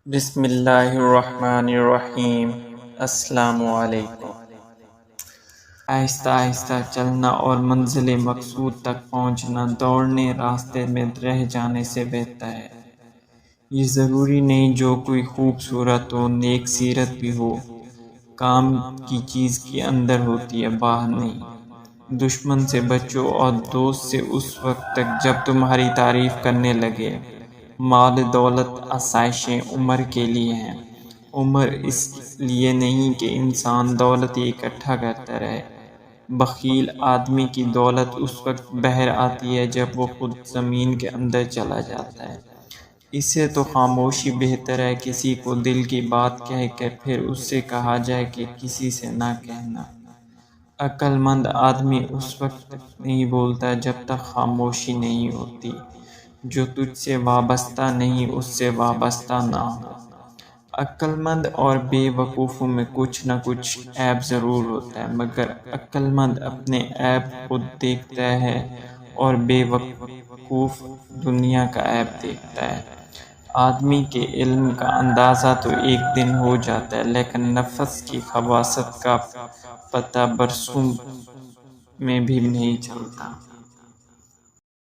بسم اللہ الرحمن الرحیم۔ السلام علیکم۔ آہستہ آہستہ چلنا اور منزل مقصود تک پہنچنا دوڑنے راستے میں رہ جانے سے بہتر ہے۔ یہ ضروری نہیں جو کوئی خوبصورت و نیک سیرت بھی ہو، کام کی چیز کے اندر ہوتی ہے، باہر نہیں۔ دشمن سے بچو اور دوست سے اس وقت تک جب تمہاری تعریف کرنے لگے۔ مال دولت آسائشیں عمر کے لیے ہیں، عمر اس لیے نہیں کہ انسان دولت اکٹھا کرتا رہے۔ بخیل آدمی کی دولت اس وقت بہر آتی ہے جب وہ خود زمین کے اندر چلا جاتا ہے۔ اس سے تو خاموشی بہتر ہے، کسی کو دل کی بات کہہ کر پھر اس سے کہا جائے کہ کسی سے نہ کہنا۔ عقل مند آدمی اس وقت تک نہیں بولتا جب تک خاموشی نہیں ہوتی۔ جو تجھ سے وابستہ نہیں اس سے وابستہ نہ ہو۔ عقل مند اور بے وقوفوں میں کچھ نہ کچھ عیب ضرور ہوتا ہے، مگر عقل مند اپنے عیب خود دیکھتا ہے اور بے وقوف دنیا کا عیب دیکھتا ہے۔ آدمی کے علم کا اندازہ تو ایک دن ہو جاتا ہے، لیکن نفس کی خباثت کا پتہ برسوں میں بھی نہیں چلتا۔